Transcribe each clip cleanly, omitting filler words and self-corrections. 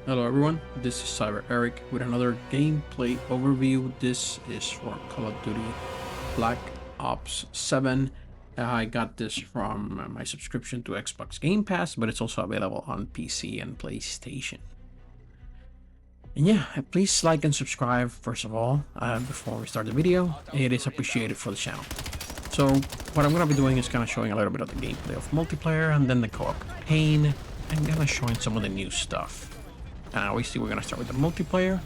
Hello everyone, this is CyberEric with another gameplay overview. This is for Call of Duty Black Ops 7. I got this from my subscription to Xbox Game Pass, but it's also available on PC and PlayStation. And yeah, please like and subscribe first of all, before we start the video. It is appreciated for the channel. So what I'm going to be doing is kind of showing a little bit of the gameplay of multiplayer and then the co-op campaign, and kind of showing some of the new stuff. Obviously, we're going to start with the multiplayer.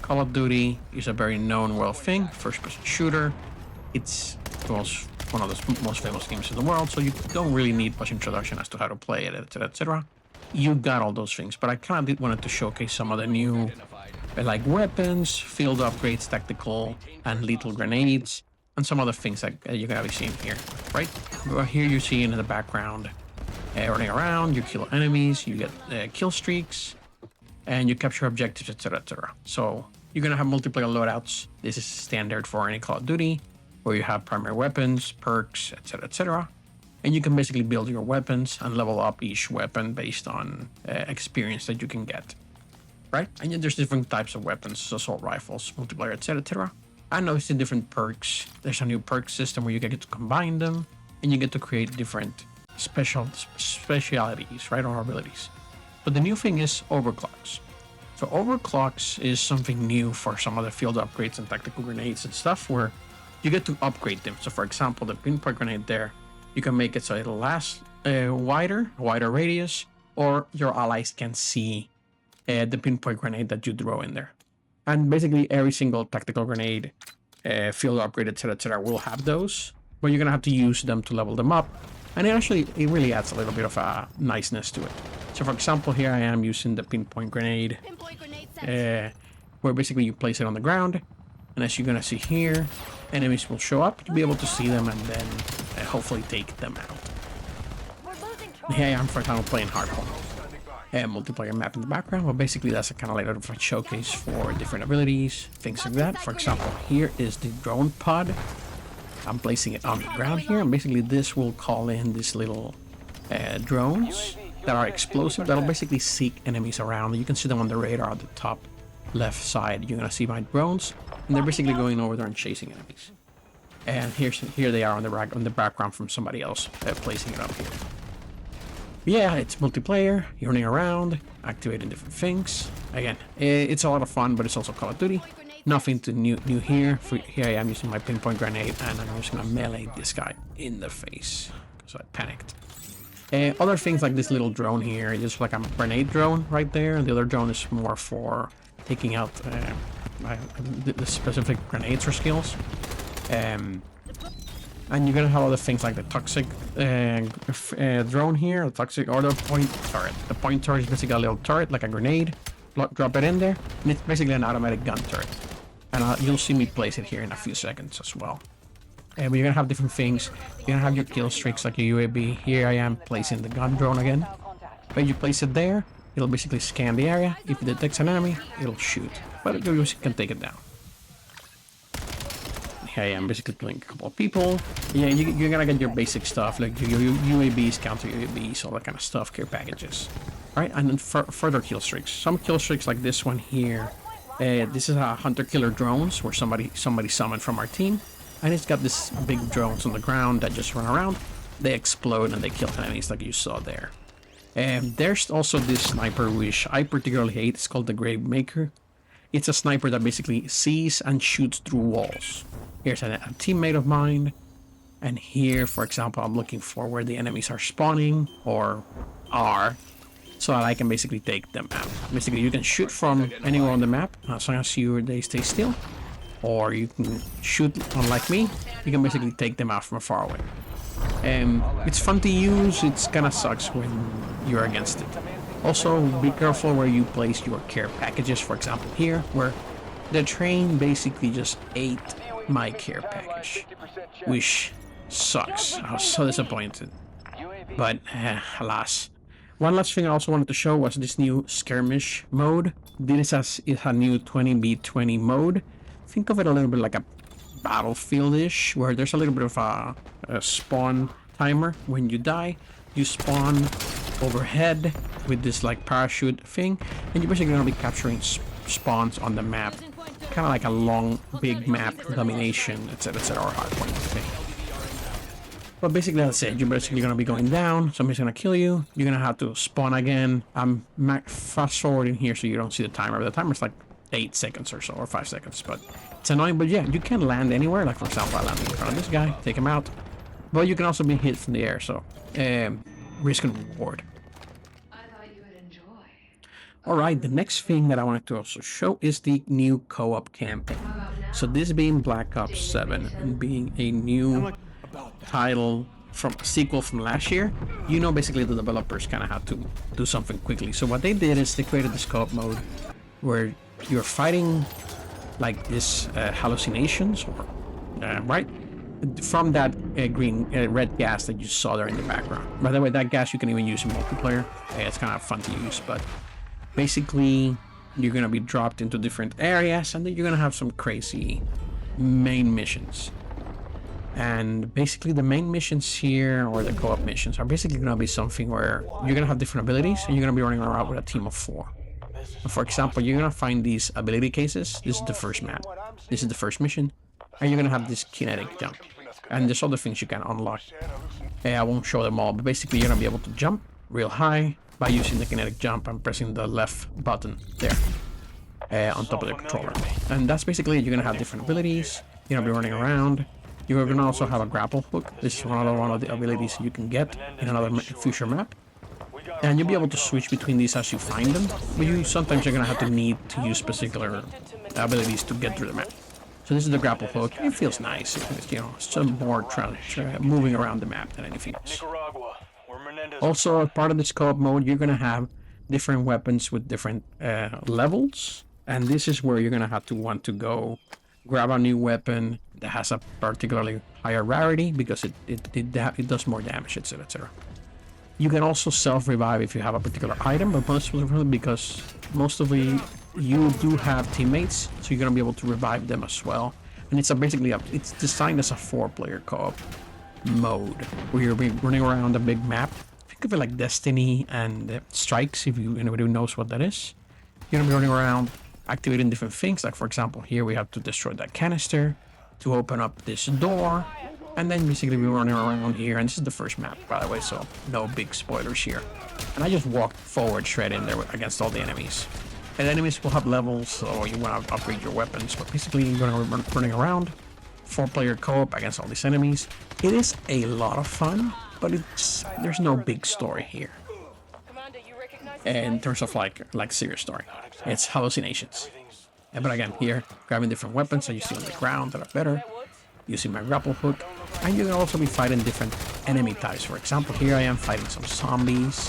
Call of Duty is a very known world thing, first-person shooter. It's one of the most famous games in the world, so you don't really need much introduction as to how to play it, etc., etc. You got all those things, but I kind of wanted to showcase some of the new, like weapons, field upgrades, tactical, and lethal grenades, and some other things that you're going to be seeing here, right? Here you see in the background, running around, you kill enemies, you get kill streaks, and you capture objectives, etc., etc. So you're gonna have multiplayer loadouts. This is standard for any Call of Duty, where you have primary weapons, perks, etc., etc. And you can basically build your weapons and level up each weapon based on experience that you can get, right? And there's different types of weapons, assault rifles, multiplayer, etc., etc. And obviously different perks. There's a new perk system where you get to combine them, and you get to create different specialities, right, or abilities. But the new thing is overclocks. So overclocks is something new for some of the field upgrades and tactical grenades and stuff, where you get to upgrade them. So for example, the pinpoint grenade there, you can make it so it'll last wider radius, or your allies can see the pinpoint grenade that you throw in there. And basically every single tactical grenade, field upgrade, etc., will have those, but you're gonna have to use them to level them up. And it really adds a little bit of a niceness to it. So for example, here I am using the pinpoint grenade, where basically you place it on the ground, and as you're gonna see here, enemies will show up. You'll be able to see them and then hopefully take them out. Here I am, for example, playing hardcore. Multiplayer map in the background, but basically that's a kind of like a showcase for different abilities, things like that. For example, here is the drone pod. I'm placing it on the ground here, and basically this will call in these little drones that are explosive, that'll basically seek enemies around. You can see them on the radar at the top left side. You're gonna see my drones, and they're basically going over there and chasing enemies. And here they are on the background from somebody else placing it up here. Yeah, it's multiplayer. You're running around, activating different things. Again, it's a lot of fun, but it's also Call of Duty. Nothing too new here. Here I am using my pinpoint grenade, and I'm just gonna melee this guy in the face because I panicked. Other things like this little drone here, just like a grenade drone right there, and the other drone is more for taking out the specific grenades or skills. And you're gonna have other things like the toxic drone here, the toxic or the point turret. The point turret is basically a little turret, like a grenade. Drop it in there, and it's basically an automatic gun turret. And you'll see me place it here in a few seconds as well. But you're gonna have different things. You're gonna have your kill streaks like your UAV. Here I am placing the gun drone again. When you place it there, it'll basically scan the area. If it detects an enemy, it'll shoot. But you can take it down. Here I am basically killing a couple of people. Yeah, you're gonna get your basic stuff like your UAVs, counter UAVs, all that kind of stuff, care packages. Right, and then further kill streaks. Some kill streaks like this one here. This is a hunter-killer drones where somebody summoned from our team, and it's got this big drones on the ground that just run around. They explode and they kill enemies like you saw there. And there's also this sniper which I particularly hate. It's called the Grave Maker. It's a sniper that basically sees and shoots through walls. Here's a teammate of mine, and here, for example, I'm looking for where the enemies are spawning or are, so that I can basically take them out. Basically, you can shoot from anywhere on the map as long as they stay still, or you can shoot, unlike me, you can basically take them out from far away. It's fun to use. It's kind of sucks when you're against it. Also, be careful where you place your care packages. For example, here, where the train basically just ate my care package, which sucks. I was so disappointed, but alas. One last thing I also wanted to show was this new Skirmish mode. This is a new 20v20 mode. Think of it a little bit like a Battlefield-ish, where there's a little bit of a spawn timer. When you die, you spawn overhead with this like parachute thing, and you're basically gonna be capturing spawns on the map, kind of like a long, big map domination, etc., etc., or hardpoint thing. But basically that's it. You're basically gonna be going down. Somebody's gonna kill you. You're gonna have to spawn again. I'm fast forwarding here so you don't see the timer. The timer's like 8 seconds or so, or 5 seconds. But it's annoying. But yeah, you can land anywhere. Like for example, I landed in front of this guy, take him out. But you can also be hit from the air. So risk and reward. All right, the next thing that I wanted to also show is the new co-op campaign. So this being Black Ops 7 and being a new title from a sequel from last year, you know, basically the developers kind of had to do something quickly. So what they did is they created this co-op mode where you're fighting like this hallucinations, or right from that red gas that you saw there in the background. By the way, that gas you can even use in multiplayer. It's kind of fun to use, but basically you're gonna be dropped into different areas, and then you're gonna have some crazy main missions. And basically the main missions here, or the co-op missions, are basically going to be something where you're going to have different abilities and you're going to be running around with a team of 4. For example, you're going to find these ability cases. This is the first map. This is the first mission. And you're going to have this kinetic jump. And there's other things you can unlock. I won't show them all, but basically you're going to be able to jump real high by using the kinetic jump and pressing the left button there on top of the controller. And that's basically, you're going to have different abilities. You're going to be running around. You're going to also have a grapple hook. This is one of the abilities you can get in another future map. And you'll be able to switch between these as you find them. But sometimes you're going to have to need to use particular abilities to get through the map. So this is the grapple hook. It feels nice. It's, you know, some more moving around the map than anything else. Also, as part of this co-op mode, you're going to have different weapons with different levels. And this is where you're going to have to want to go grab a new weapon that has a particularly higher rarity because it does more damage, etc., etc. You can also self-revive if you have a particular item, but because most of you do have teammates, so you're gonna be able to revive them as well. And it's it's designed as a 4-player co-op mode where you're running around a big map. Think of it like Destiny and Strikes, if anybody who knows what that is. You're gonna be running around, activating different things. Like for example, here we have to destroy that canister to open up this door, and then basically we're running around here. And this is the first map, by the way, so no big spoilers here. And I just walked forward straight in there against all the enemies. And enemies will have levels, so you want to upgrade your weapons. But basically, you're going to be running around, 4-player co-op against all these enemies. It is a lot of fun, but there's no big story here. In terms of like serious story, it's hallucinations. But again, here grabbing different weapons that you see on the ground that are better, using my grapple hook, and you can also be fighting different enemy types. For example, here I am fighting some zombies,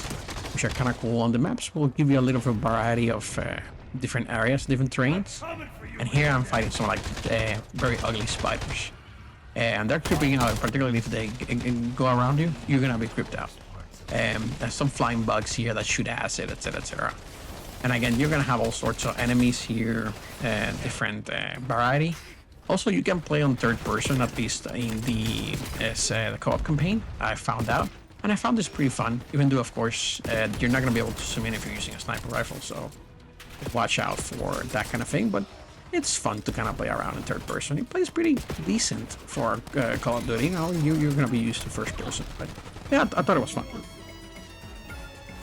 which are kind of cool. On the maps will give you a little variety of different areas, different terrains. And here I'm fighting some like very ugly spiders, and they're creeping out. Particularly if they go around you, you're gonna be creeped out. There's some flying bugs here that shoot acid, etc., etc. And again, you're gonna have all sorts of enemies here, different variety. Also, you can play on third person, at least in the co-op campaign, I found out. And I found this pretty fun, even though, of course, you're not gonna be able to zoom in if you're using a sniper rifle, so watch out for that kind of thing. But it's fun to kind of play around in third person. It plays pretty decent for Call of Duty. You know, you're gonna be used to first person, but yeah, I thought it was fun.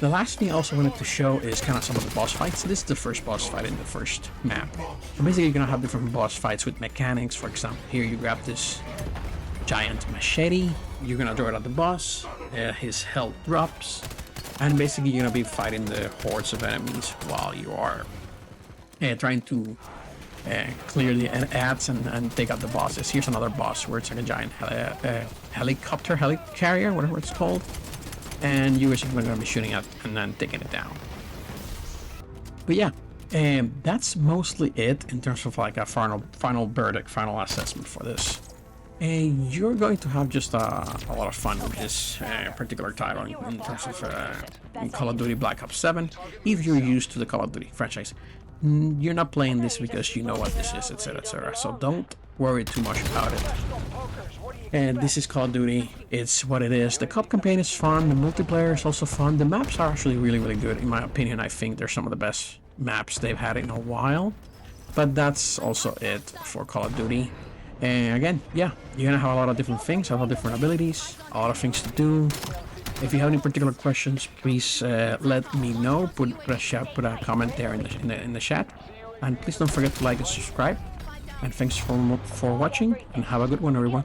The last thing I also wanted to show is kind of some of the boss fights. This is the first boss fight in the first map. So basically, you're gonna have different boss fights with mechanics. For example, here you grab this giant machete. You're gonna throw it at the boss. His health drops, and basically you're gonna be fighting the hordes of enemies while you are trying to clear the ads and take out the bosses. Here's another boss where it's like a giant helicarrier, whatever it's called. And you're basically going to be shooting at and then taking it down. But yeah, that's mostly it in terms of like a final verdict, final assessment for this. You're going to have just a lot of fun with this particular title in terms of Call of Duty Black Ops 7. If you're used to the Call of Duty franchise, you're not playing this because you know what this is, etc., etc. So don't worry too much about it. And this is Call of Duty. It's what it is. The co-op campaign is fun. The multiplayer is also fun. The maps are actually really, really good. In my opinion, I think they're some of the best maps they've had in a while. But that's also it for Call of Duty. And again, yeah, you're gonna have a lot of different things, a lot of different abilities, a lot of things to do. If you have any particular questions, please let me know. Put a comment there in the chat. And please don't forget to like and subscribe. And thanks for watching, and have a good one, everyone.